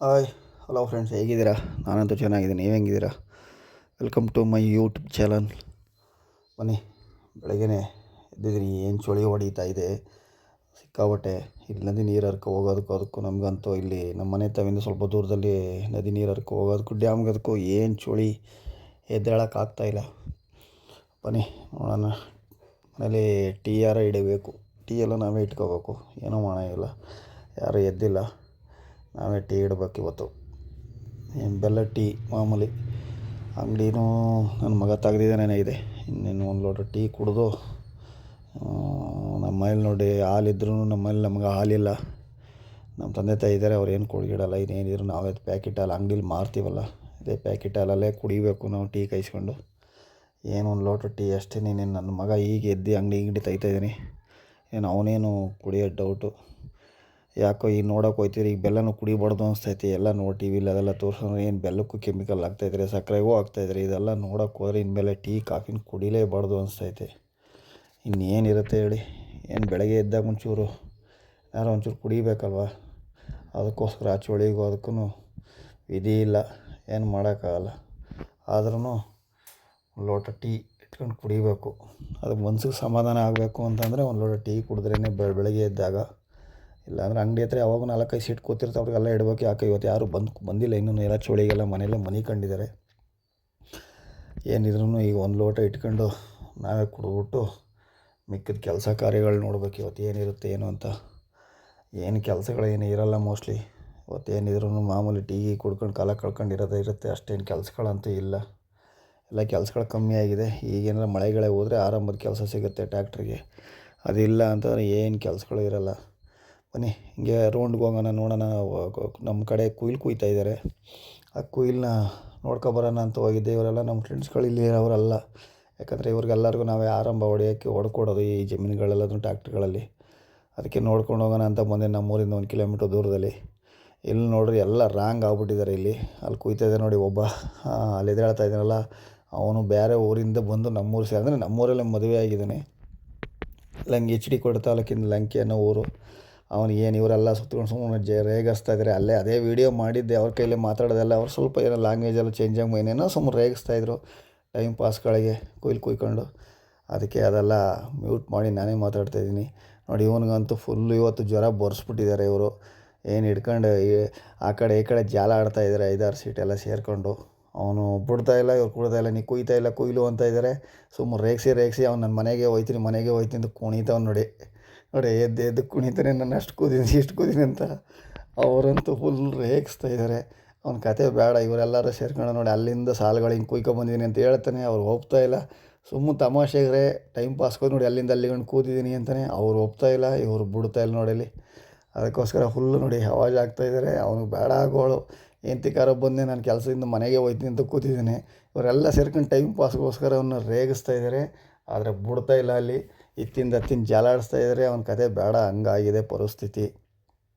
Hi, hello friends, ಹೇಗಿದ್ದೀರಾ? ನಾನಂತೂ ಚೆನ್ನಾಗಿದ್ದೀನಿ. ನೀವು ಹೆಂಗಿದ್ದೀರಾ? Welcome to my YouTube channel. ಬನ್ನಿ, ಬೆಳಗ್ಗೆನೇ ಎದ್ದಿದ್ದೀನಿ. ಏನು ಚಳಿ ಹೊಡಿತಾ ಇದೆ ಸಿಕ್ಕಾಬಟ್ಟೆ. ಇಲ್ಲಿ ನದಿ ನೀರು ಹರ್ಕೊ ಹೋಗೋದಕ್ಕೂ ಅದಕ್ಕೂ ನಮಗಂತೂ ಇಲ್ಲಿ ನಮ್ಮ ಮನೆ ತವಿಂದ ಸ್ವಲ್ಪ ದೂರದಲ್ಲಿ ನದಿ ನೀರು ಹರ್ಕೊ ಹೋಗೋದಕ್ಕೂ ಡ್ಯಾಮ್ಗದಕ್ಕೂ ಏನು ಚಳಿ, ಎದ್ದೇಳೋಕ್ಕಾಗ್ತಾಯಿಲ್ಲ. ಬನ್ನಿ ನೋಡೋಣ. ಮನೇಲಿ ಟೀ ಯಾರ ಇಡಬೇಕು. ಟೀ ಎಲ್ಲ ನಾವೇ ಇಟ್ಕೋಬೇಕು. ಏನೂ ಮಾಡೋಂಗಿಲ್ಲ. ಯಾರೂ ಎದ್ದಿಲ್ಲ, ನಾವೇ ಟೀ ಇಡಬೇಕು ಇವತ್ತು. ಏನು ಬೆಲ್ಲ ಟೀ ಮಾಮೂಲಿ. ಅಂಗಡಿನೂ ನನ್ನ ಮಗ ತೆಗ್ದಿದ್ದಾನೆ ಇದೆ. ಇನ್ನೇನು ಒಂದು ಲೋಟ ಟೀ ಕುಡಿದು ನಮ್ಮ ಮನೇಲಿ ನೋಡಿ ಹಾಲಿದ್ರೂ ನಮಗೆ ಹಾಲಿಲ್ಲ. ನಮ್ಮ ತಂದೆ ತಾಯಿ ಇದ್ದಾರೆ, ಅವ್ರು ಏನು ಕೊಡ್ಗಿಡಲ್ಲ. ಇನ್ನೇನಿದ್ರು ನಾವೇ ಪ್ಯಾಕೆಟ್ ಹಾಲು ಅಂಗಡೀಲಿ ಮಾರ್ತೀವಲ್ಲ, ಇದೇ ಪ್ಯಾಕೆಟ್ ಹಾಲಲ್ಲೇ ಕುಡಿಬೇಕು ನಾವು ಟೀ ಕಾಯಿಸ್ಕೊಂಡು. ಏನು ಒಂದು ಲೋಟ ಟೀ ಅಷ್ಟೇ. ನೀನೇನು ನನ್ನ ಮಗ ಈಗ ಎದ್ದು ಅಂಗಡಿ ತೆಗಿತಾಯಿದ್ದೀನಿ. ಏನು ಅವನೇನು ಕುಡಿಯೋ ಡೌಟು. ಯಾಕೋ ಈಗ ನೋಡೋಕೆ ಹೋಗ್ತೀರಿ, ಈಗ ಬೆಲ್ಲನೂ ಕುಡಿಬಾರ್ದು ಅನಿಸ್ತೈತಿ. ಎಲ್ಲ ನೋಡಿ ಟಿ ವಿಲಿ ಅದೆಲ್ಲ ತೋರಿಸೋರು, ಏನು ಬೆಲ್ಲಕ್ಕೂ ಕೆಮಿಕಲ್ ಆಗ್ತಾಯಿದ್ರೆ, ಸಕ್ಕರೆಗೂ ಆಗ್ತಾಯಿದ್ರೆ. ಇದೆಲ್ಲ ನೋಡೋಕೆ ಹೋದ್ರೆ ಇನ್ಮೇಲೆ ಟೀ ಕಾಫಿನ ಕುಡಿಲೇಬಾರ್ದು ಅನಿಸ್ತೈತೆ. ಇನ್ನೇನಿರುತ್ತೆ ಹೇಳಿ. ಏನು ಬೆಳಗ್ಗೆ ಎದ್ದಾಗ ಒಂಚೂರು ಯಾರೋ ಒಂಚೂರು ಕುಡಿಬೇಕಲ್ವ. ಅದಕ್ಕೋಸ್ಕರ ಆ ಚಳಿಗೂ ಅದಕ್ಕೂ ವಿಧಿ ಇಲ್ಲ, ಏನು ಮಾಡೋಕ್ಕಾಗಲ್ಲ. ಆದ್ರೂ ಒಂದು ಲೋಟ ಟೀ ಇಟ್ಕೊಂಡು ಕುಡಿಬೇಕು. ಅದಕ್ಕೆ ಮನ್ಸಿಗೆ ಸಮಾಧಾನ ಆಗಬೇಕು ಅಂತಂದರೆ ಒಂದು ಲೋಟ ಟೀ ಕುಡಿದ್ರೇ ಬೆಳಗ್ಗೆ ಎದ್ದಾಗ. ಇಲ್ಲಾಂದ್ರೆ ಅಂಗಡಿ ಹತ್ರ ಯಾವಾಗೂ 4-5 ಸೀಟ್ ಕೂತಿರ್ತಾರೆ, ಅವ್ರಿಗೆಲ್ಲ ಇಡಬೇಕು. ಯಾಕೆ ಇವತ್ತು ಯಾರೂ ಬಂದಿಲ್ಲ ಇನ್ನೂ. ಎಲ್ಲ ಚಳಿಗೆಲ್ಲ ಮನೆಯಲ್ಲೇ ಮನಿಕೊಂಡಿದ್ದಾರೆ. ಏನಿದ್ರೂ ಈಗ ಒಂದು ಲೋಟ ಇಟ್ಕೊಂಡು ನಾವೇ ಕುಡಿದ್ಬಿಟ್ಟು ಮಿಕ್ಕಿದ ಕೆಲಸ ಕಾರ್ಯಗಳು ನೋಡ್ಬೇಕು. ಇವತ್ತು ಏನಿರುತ್ತೆ ಏನು ಅಂತ. ಏನು ಕೆಲಸಗಳೇನು ಇರೋಲ್ಲ ಮೋಸ್ಟ್ಲಿ. ಇವತ್ತು ಏನಿದ್ರೂ ಮಾಮೂಲಿ ಟೀ ಕುಡ್ಕೊಂಡು ಕಾಲ ಇರುತ್ತೆ. ಅಷ್ಟೇನು ಕೆಲಸಗಳಂತೂ ಇಲ್ಲ. ಎಲ್ಲ ಕೆಲಸಗಳು ಕಮ್ಮಿ ಆಗಿದೆ. ಈಗೇನಾರ ಮಳೆಗಳೇ ಹೋದರೆ ಆರಂಭದ ಕೆಲಸ ಸಿಗುತ್ತೆ ಟ್ಯಾಕ್ಟ್ರಿಗೆ. ಅದಿಲ್ಲ ಅಂತಂದರೆ ಏನು ಕೆಲಸಗಳು ಇರೋಲ್ಲ. ಬನ್ನಿ ಹಿಂಗೆ ರೌಂಡ್ಗೆ ಹೋಗೋಣ, ನೋಡೋಣ. ನಮ್ಮ ಕಡೆ ಕುಯ್ಲು ಕುಯ್ತಾ ಇದ್ದಾರೆ. ಆ ಕುಯ್ಲನ್ನ ನೋಡ್ಕೊಬರೋಣ ಅಂತ ಹೋಗಿದ್ದೆ. ಇವರೆಲ್ಲ ನಮ್ಮ ಫ್ರೆಂಡ್ಸ್ಗಳು ಇಲ್ಲಿ ಅವರಲ್ಲ. ಯಾಕಂದರೆ ಇವ್ರಿಗೆಲ್ಲರಿಗೂ ನಾವೇ ಆರಂಭ ಹೊಡ್ಕೊಡೋದು ಈ ಜಮೀನುಗಳೆಲ್ಲದೂ ಟ್ಯಾಕ್ಟ್ರುಗಳಲ್ಲಿ. ಅದಕ್ಕೆ ನೋಡ್ಕೊಂಡು ಹೋಗೋಣ ಅಂತ ಬಂದೆ. ನಮ್ಮೂರಿಂದ 1 ಕಿಲೋಮೀಟ್ರ್ ದೂರದಲ್ಲಿ. ಇಲ್ಲಿ ನೋಡ್ರಿ ಎಲ್ಲ ರಾಂಗ್ ಆಗ್ಬಿಟ್ಟಿದ್ದಾರೆ. ಇಲ್ಲಿ ಅಲ್ಲಿ ಕುಯ್ತಾ ಇದೆ ನೋಡಿ ಒಬ್ಬ, ಅಲ್ಲಿ ಎದ್ದೇಳ್ತಾ ಇದ್ದಾನಲ್ಲ, ಅವನು ಬೇರೆ ಊರಿಂದ ಬಂದು ನಮ್ಮೂರು ಅಂದರೆ ನಮ್ಮೂರಲ್ಲೇ ಮದುವೆ ಆಗಿದ್ದಾನೆ. HD ಕೋಟೆ ತಾಲೂಕಿನ ಲಂಕೆ ಅನ್ನೋ ಊರು. ಅವನಿಗೇನು ಇವರೆಲ್ಲ ಸುತ್ಕೊಂಡು ಸುಮ್ಮನೆ ರೇಗಿಸ್ತಾ ಇದ್ದಾರೆ. ಅದೇ ವೀಡಿಯೋ ಮಾಡಿದ್ದೆ. ಅವ್ರ ಕೈಲೇ ಮಾತಾಡೋದೆಲ್ಲ. ಅವ್ರು ಸ್ವಲ್ಪ ಏನೋ ಲ್ಯಾಂಗ್ವೇಜೆಲ್ಲ ಚೇಂಜ್ ಆಗಿ ಏನೇನೋ ಸುಮ್ಮನೆ ರೇಗಿಸ್ತಾಯಿದ್ರು ಟೈಮ್ ಪಾಸ್ಗಳಿಗೆ ಕುಯ್ಕೊಂಡು. ಅದಕ್ಕೆ ಅದೆಲ್ಲ ಮ್ಯೂಟ್ ಮಾಡಿ ನಾನೇ ಮಾತಾಡ್ತಾಯಿದ್ದೀನಿ ನೋಡಿ. ಇವನಿಗಂತೂ ಫುಲ್ಲು ಇವತ್ತು ಜ್ವರ ಬರ್ಸ್ಬಿಟ್ಟಿದ್ದಾರೆ ಇವರು. ಏನು ಹಿಡ್ಕೊಂಡು ಆ ಕಡೆ ಈ ಕಡೆ ಜಾಲ ಆಡ್ತಾಯಿದ್ದಾರೆ 5-6 ಸೀಟೆಲ್ಲ ಸೇರಿಕೊಂಡು. ಅವನು ಬಿಡ್ತಾಯಿಲ್ಲ, ಇವ್ರು ಕೊಡ್ತಾಯಿಲ್ಲ. ನೀ ಕುಯ್ತಾಯಿಲ್ಲ ಕುಯ್ಲು ಅಂತ ಇದ್ದಾರೆ. ಸುಮ್ಮನೆ ರೇಗಿಸಿ ಅವ್ನು ನನ್ನ ಮನೆಗೆ ಹೋಯ್ತೀನಿ ಅಂತ ಕುಣಿತಾವ್ ನೋಡಿ. ಎದ್ದು ಕುಣಿತಾನೆ. ನಾನು ಅಷ್ಟು ಕೂದಿದ್ದೀನಿ ಇಷ್ಟು ಕೂದಿದ್ದೀನಿ ಅಂತ. ಅವರಂತೂ ಫುಲ್ ರೇಗಿಸ್ತಾ ಇದ್ದಾರೆ. ಅವ್ನ ಕತೆ ಬೇಡ. ಇವರೆಲ್ಲರೂ ಸೇರ್ಕೊಂಡು ನೋಡಿ ಅಲ್ಲಿಂದ ಸಾಲುಗಳು ಹಿಂಗೆ ಕುಯ್ಕೊಂಬಂದಿದ್ದೀನಿ ಅಂತ ಹೇಳ್ತಾನೆ. ಅವ್ರು ಒಪ್ತಾಯಿಲ್ಲ. ಸುಮ್ಮನೆ ತಮಾಷೆಗೆ ಟೈಮ್ ಪಾಸ್ಗೆ ನೋಡಿ ಅಲ್ಲಿಂದ ಅಲ್ಲಿಗಂಡು ಕೂತಿದ್ದೀನಿ ಅಂತಾನೆ. ಅವ್ರು ಒಪ್ತಾಯಿಲ್ಲ, ಇವರು ಬಿಡ್ತಾಯಿಲ್ಲ ನೋಡಲ್ಲಿ. ಅದಕ್ಕೋಸ್ಕರ ಫುಲ್ಲು ನೋಡಿ ಆವಾಜ್ ಆಗ್ತಾಯಿದ್ದಾರೆ. ಅವನಿಗೆ ಬೇಡ ಆಗೋಳು. ಎಂತಿಕಾರ ಬಂದೆ, ನಾನು ಕೆಲಸದಿಂದ ಮನೆಗೆ ಹೋಯ್ತೀನಿ ಅಂತ ಕೂತಿದ್ದೀನಿ. ಇವರೆಲ್ಲ ಸೇರ್ಕೊಂಡು ಟೈಮ್ ಪಾಸ್ಗೋಸ್ಕರ ಅವನ್ನ ರೇಗಿಸ್ತಾ ಇದ್ದಾರೆ. ಆದರೆ ಬಿಡ್ತಾಯಿಲ್ಲ. ಅಲ್ಲಿ ಇತ್ತಿಂದ ಜಾಲಾಡಿಸ್ತಾ ಇದ್ದಾರೆ. ಅವನ ಕತೆ ಬೇಡ, ಹಂಗಾಗಿದೆ ಪರಿಸ್ಥಿತಿ.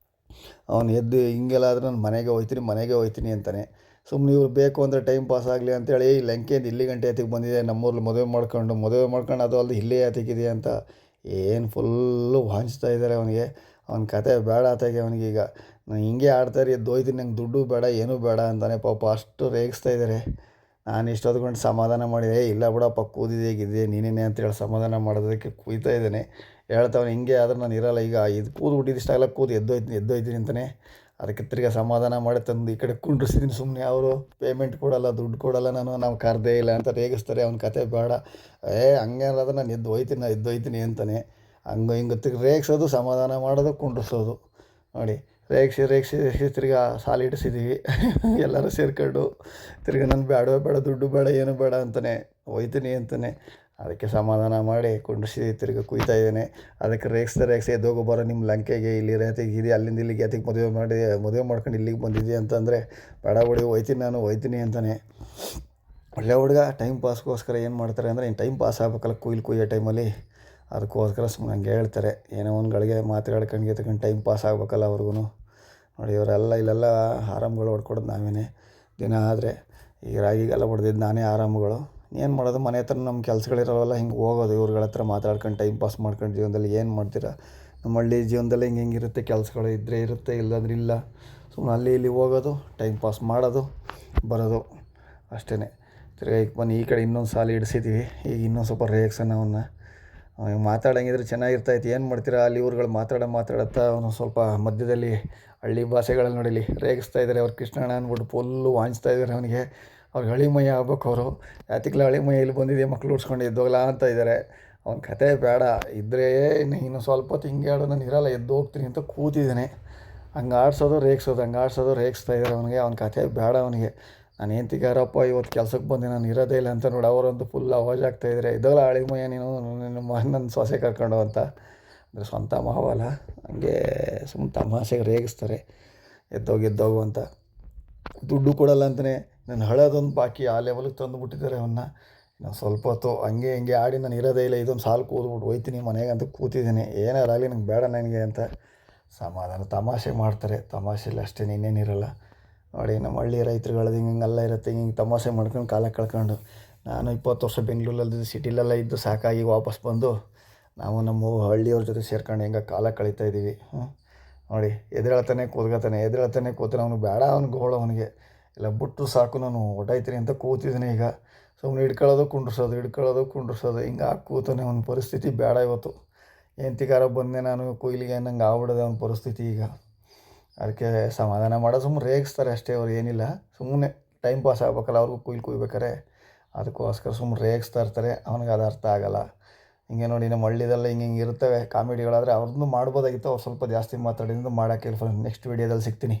ಅವನು ಎದ್ದು ಹಿಂಗೆಲ್ಲ ಆದರೂ ನಾನು ಮನೆಗೆ ಹೋಯ್ತೀನಿ ಅಂತಾನೆ. ಸುಮ್ಮನೆ ಇವ್ರು ಬೇಕು ಅಂದರೆ ಟೈಮ್ ಪಾಸ್ ಆಗಲಿ ಅಂತೇಳಿ ಲಂಕೆಯಿಂದ ಇಲ್ಲಿ ಗಂಟೆ ಎತ್ತಿಗೆ ಬಂದಿದೆ. ನಮ್ಮೂರಲ್ಲಿ ಮದುವೆ ಮಾಡ್ಕೊಂಡು ಅದು ಅಲ್ಲದೆ ಇಲ್ಲೇ ಎತ್ತಿಗಿದೆ ಅಂತ ಏನು ಫುಲ್ಲು ವಾಂಚ್ತಾ ಇದ್ದಾರೆ ಅವನಿಗೆ. ಅವನ ಕತೆ ಬೇಡ ಆತಾಗೆ ಅವನಿಗೀಗ. ನಾನು ಹಿಂಗೆ ಆಡ್ತಾರೆ ಎದ್ದು ಹೋಯ್ತೀನಿ, ನಂಗೆ ದುಡ್ಡು ಬೇಡ ಏನೂ ಬೇಡ ಅಂತಾನೆ. ಪಾಪ ಅಷ್ಟು ರೇಗಿಸ್ತಾ ಇದ್ದಾರೆ. ನಾನು ಇಷ್ಟೊತ್ಕೊಂಡು ಸಮಾಧಾನ ಮಾಡಿದೆ. ಇಲ್ಲ ಬಿಡಪ್ಪ, ಕೂದಿದೆ ನೀನೇನೆ ಅಂತೇಳಿ ಸಮಾಧಾನ ಮಾಡೋದಕ್ಕೆ ಕುಯ್ತಾ ಇದ್ದಾನೆ. ಹೇಳ್ತಾವನೆ ಹಿಂಗೆ ಆದ್ರೆ ನಾನು ಇರೋಲ್ಲ. ಈಗ ಇದು ಕೂದ್ಬಿಟ್ಟಿದ್ದು ಇಷ್ಟಾಗಲ್ಲ, ಎದ್ದೋಯ್ತೀನಿ ಅಂತಾನೆ. ಅದಕ್ಕೆ ತಿರ್ಗಿ ಸಮಾಧಾನ ಮಾಡಿ ತಂದು ಈ ಕಡೆ ಕುಂಡ್ರಿಸಿದ್ದೀನಿ. ಸುಮ್ಮನೆ ಅವರು ಪೇಮೆಂಟ್ ಕೊಡೋಲ್ಲ, ದುಡ್ಡು ಕೊಡೋಲ್ಲ, ನಾವು ಕರೆದೇ ಇಲ್ಲ ಅಂತ ರೇಗಿಸ್ತಾರೆ. ಅವ್ನ ಕತೆ ಬೇಡ. ಹಂಗೇನಾದ್ರೆ ನಾನು ಎದ್ದು ಹೋಯ್ತೀನಿ ಅಂತಾನೆ. ಹಂಗೆ ಹಿಂಗೆ ರೇಗಿಸೋದು, ಸಮಾಧಾನ ಮಾಡೋದು, ಕುಂಡ್ರಿಸೋದು ನೋಡಿ. ರೇಗಿಸಿ ತಿರ್ಗಿ ಸಾಲಿಡಿಸಿದ್ದೀವಿ ಎಲ್ಲರೂ ಸೇರ್ಕೊಂಡು. ತಿರ್ಗಿ ನಾನು ಬೇಡ ದುಡ್ಡು ಬೇಡ ಏನೂ ಬೇಡ ಅಂತಾನೆ. ಹೋಯ್ತೀನಿ ಅಂತಾನೆ. ಅದಕ್ಕೆ ಸಮಾಧಾನ ಮಾಡಿ ಕುಂಡ್ರಿಸಿ ತಿರ್ಗಿ ಕುಯ್ತಾ ಇದ್ದಾನೆ. ಅದಕ್ಕೆ ರೇಗಿಸಿ ಎದ್ದೋಗೋ ಬರೋ ನಿಮ್ಮ ಲಂಕೆಗೆ ಇಲ್ಲಿ ರೇತಿಗಿದೆ, ಅಲ್ಲಿಂದ ಇಲ್ಲಿಗೆ ಎತ್ತಿಗೆ ಮದುವೆ ಮಾಡ್ಕೊಂಡು ಇಲ್ಲಿಗೆ ಬಂದಿದ್ದೀಯ ಅಂತಂದರೆ ಬೇಡ ಬಿಡಿ, ಹೋಯ್ತೀನಿ ಅಂತಾನೆ. ಒಳ್ಳೆ ಹುಡುಗ. ಟೈಮ್ ಪಾಸ್ಗೋಸ್ಕರ ಏನು ಮಾಡ್ತಾರೆ ಅಂದರೆ, ಇನ್ನು ಟೈಮ್ ಪಾಸ್ ಆಗಬೇಕಲ್ಲ ಕುಯ್ಯೋ ಟೈಮಲ್ಲಿ. ಅದಕ್ಕೋಸ್ಕರ ಸುಮ್ಮನೆ ಹಂಗೆ ಹೇಳ್ತಾರೆ. ಏನೋ ಒಂದು ಗಳಿಗೆ ಮಾತಾಡ್ಕೊಂಡು ಟೈಮ್ ಪಾಸ್ ಆಗಬೇಕಲ್ಲ ಅವ್ರಿಗೂ ನೋಡಿ. ಇವರೆಲ್ಲ ಇಲ್ಲೆಲ್ಲ ಆರಾಮ್ಗಳು ಹೊಡ್ಕೊಡೋದು ನಾವೇ ದಿನ. ಆದರೆ ಈಗ ರಾಗಿಗೆಲ್ಲ ಹೊಡೆದಿದ್ದು ನಾನೇ ಆರಾಮ್ಗಳು. ಏನು ಮಾಡೋದು, ಮನೆ ಹತ್ರ ನಮ್ಮ ಕೆಲಸಗಳಿರೋಲ್ಲ. ಹಿಂಗೆ ಹೋಗೋದು ಇವ್ರುಗಳ ಹತ್ರ ಮಾತಾಡ್ಕೊಂಡು ಟೈಮ್ ಪಾಸ್ ಮಾಡ್ಕೊಂಡು. ಜೀವನದಲ್ಲಿ ಏನು ಮಾಡ್ತೀರಾ? ನಮ್ಮ ಹಳ್ಳಿ ಜೀವನದಲ್ಲಿ ಹಿಂಗಿರುತ್ತೆ. ಕೆಲಸಗಳು ಇದ್ದರೆ ಇರುತ್ತೆ, ಇಲ್ಲಾಂದ್ರೆ ಇಲ್ಲ. ಸುಮ್ಮನೆ ಅಲ್ಲಿ ಇಲ್ಲಿ ಹೋಗೋದು, ಟೈಮ್ ಪಾಸ್ ಮಾಡೋದು, ಬರೋದು ಅಷ್ಟೇ. ತಿರ್ಗಿ ಈಗ ಬನ್ನಿ ಈ ಕಡೆ ಇನ್ನೊಂದು ಸಾಲು ಇಡಿಸಿದ್ದೀವಿ. ಈಗ ಇನ್ನೊಂದು ಸ್ವಲ್ಪ ರೇಗ್ಸೋಣ ಅವನ್ನ. ಮಾತಾಡೋಂಗಿದ್ರೆ ಚೆನ್ನಾಗಿರ್ತೈತೆ. ಏನು ಮಾಡ್ತೀರಾ ಅಲ್ಲಿ ಇವ್ರುಗಳು ಮಾತಾಡುತ್ತಾ ಅವನು ಸ್ವಲ್ಪ ಮಧ್ಯದಲ್ಲಿ ಹಳ್ಳಿ ಭಾಷೆಗಳಲ್ಲಿ ನೋಡಿಲಿ ರೇಗಿಸ್ತಾ ಇದ್ದಾರೆ. ಅವ್ರು ಕೃಷ್ಣಣ್ಣ ಅಂದ್ಬಿಟ್ಟು ಫುಲ್ಲು ವಾಂಚ್ತಾ ಇದ್ದಾರೆ ಅವನಿಗೆ. ಅವ್ರಿಗೆ ಹಳಿಮೈ ಆಗ್ಬೇಕು ಅವರು. ಯಾತಿಕ್ಲ ಹಳಿಮೈ ಇಲ್ಲಿ ಬಂದಿದೆ ಮಕ್ಳು ಉಡ್ಸ್ಕೊಂಡು ಎದ್ದೋಗಲ್ಲ ಅಂತ ಇದ್ದಾರೆ. ಅವ್ನ ಕತೆ ಬೇಡ ಇದ್ದರೆ ಇನ್ನು ಸ್ವಲ್ಪ ಹೊತ್ತು ಹಿಂಗೆ ಆಡೋ ನಾನು ಇರೋಲ್ಲ ಎದ್ದು ಹೋಗ್ತೀನಿ ಅಂತ ಕೂತಿದ್ದಾನೆ. ಹಂಗೆ ಆಡ್ಸೋದು ರೇಗಿಸ್ತಾ ಇದ್ದಾರೆ ಅವನಿಗೆ. ಅವ್ನ ಕತೆ ಬೇಡ ಅವನಿಗೆ. ನಾನು ಹೆಂಡ್ತಿಗಾರಪ್ಪ ಇವತ್ತು ಕೆಲ್ಸಕ್ಕೆ ಬಂದೆ, ನಾನು ಇರೋದೇ ಇಲ್ಲ ಅಂತ ನೋಡಿ ಅವರಂತೂ ಫುಲ್ ಅವಾಜ್ ಆಗ್ತಾಯಿದ್ದಾರೆ. ಇದೆಲ್ಲ ಹಳಿಮಯ್ಯ ನೀನು ನನ್ನ ಸೊಸೆ ಕರ್ಕೊಂಡು ಅಂತ. ಅಂದರೆ ಸ್ವಂತ ಮಾವಲ್ಲ, ಹಂಗೆ ಸುಮ್ಮನೆ ತಮಾಷೆಗೆ ರೇಗಿಸ್ತಾರೆ ಎದ್ದೋಗು ಅಂತ. ದುಡ್ಡು ಕೊಡಲ್ಲ ಅಂತಲೇ ನಾನು ಹಳೋದೊಂದು ಬಾಕಿ ಆ ಲೆವೆಲ್ಗೆ ತಂದುಬಿಟ್ಟಿದ್ದಾರೆ ಅವನ್ನ. ನಾನು ಸ್ವಲ್ಪ ಹೊತ್ತು ಹಂಗೆ ಹಿಂಗೆ ಆಡಿ ನಾನು ಇರೋದೇ ಇಲ್ಲ, ಇದೊಂದು ಸಾಲು ಕೂದ್ಬಿಟ್ಟು ಹೋಯ್ತೀನಿ ಮನೆಗೆ ಅಂತ ಕೂತಿದ್ದೀನಿ. ಏನಾರಾಗಲಿ ನಂಗೆ ಬೇಡ ನನಗೆ ಅಂತ ಸಮಾಧಾನ ತಮಾಷೆ ಮಾಡ್ತಾರೆ. ತಮಾಷೆಲಿ ಅಷ್ಟೇ, ಇನ್ನೇನಿರಲ್ಲ. ನೋಡಿ ನಮ್ಮ ಹಳ್ಳಿ ರೈತರುಗಳದ್ದು ಹಿಂಗೆಲ್ಲ ಇರುತ್ತೆ. ಹಿಂಗೆ ತಮಾಷೆ ಮಾಡ್ಕೊಂಡು ಕಾಲ ಕಳ್ಕೊಂಡು ನಾನು 20 ವರ್ಷ ಬೆಂಗಳೂರಲ್ಲಿ ಸಿಟಿಲೆಲ್ಲ ಇದ್ದು ಸಾಕಾಗಿ ವಾಪಸ್ ಬಂದು ನಾವು ನಮ್ಮ ಹಳ್ಳಿಯವ್ರ ಜೊತೆ ಸೇರ್ಕೊಂಡು ಹೆಂಗೆ ಕಾಲ ಕಳೀತಾ ಇದ್ದೀವಿ. ನೋಡಿ ಎದ್ದೇಳ್ತಾನೆ ಕೂತಾನೆ ಅವನು ಬೇಡ ಅವ್ನು ಗೋಳು ಅವನಿಗೆ ಎಲ್ಲ ಬಿಟ್ಟು ಸಾಕು ನಾನು ಹೊಟ್ಟೈತೀನಿ ಅಂತ ಕೂತಿದ್ದೀನಿ. ಈಗ ಸುಮ್ಮನೆ ಹಿಡ್ಕೊಳ್ಳೋದು ಕುಂಡ್ರಿಸೋದು ಹಿಂಗೆ ಕೂತಾನೆ. ಅವನ ಪರಿಸ್ಥಿತಿ ಬೇಡ ಇವತ್ತು. ಹೆಂಡ್ತಿಗಾರ ಬಂದೆ ನಾನು ಕೊಯ್ಲಿಗೆ ನಂಗೆ ಆಗ್ಬಿಡೋದೆ ಅವನ ಪರಿಸ್ಥಿತಿ ಈಗ. ಅದಕ್ಕೆ ಸಮಾಧಾನ ಮಾಡೋ ಸುಮ್ಮನೆ ರೇಗಿಸ್ತಾರೆ ಅಷ್ಟೇ. ಅವ್ರು ಏನಿಲ್ಲ, ಸುಮ್ಮನೆ ಟೈಮ್ ಪಾಸ್ ಆಗ್ಬೇಕಲ್ಲ ಅವ್ರಿಗೂ ಕುಯ್ಬೇಕಾರೆ, ಅದಕ್ಕೋಸ್ಕರ ಸುಮ್ಮನೆ ರೇಗಿಸ್ತಾ ಇರ್ತಾರೆ. ಅವ್ನಿಗೆ ಅದು ಅರ್ಥ ಆಗೋಲ್ಲ. ಹಿಂಗೆ ನೋಡಿ ನಮ್ಮ ಹಳ್ಳಿದೆಲ್ಲ ಹಿಂಗೆ ಇರ್ತವೆ ಕಾಮಿಡಿಗಳಾದರೆ ಅವ್ರನ್ನೂ ಮಾಡ್ಬೋದಾಗಿತ್ತು. ಅವ್ರು ಸ್ವಲ್ಪ ಜಾಸ್ತಿ ಮಾತಾಡಿದ್ದು ಮಾಡೋಕ್ಕೆ. ನೆಕ್ಸ್ಟ್ ವೀಡಿಯೋದಲ್ಲಿ ಸಿಗ್ತೀನಿ.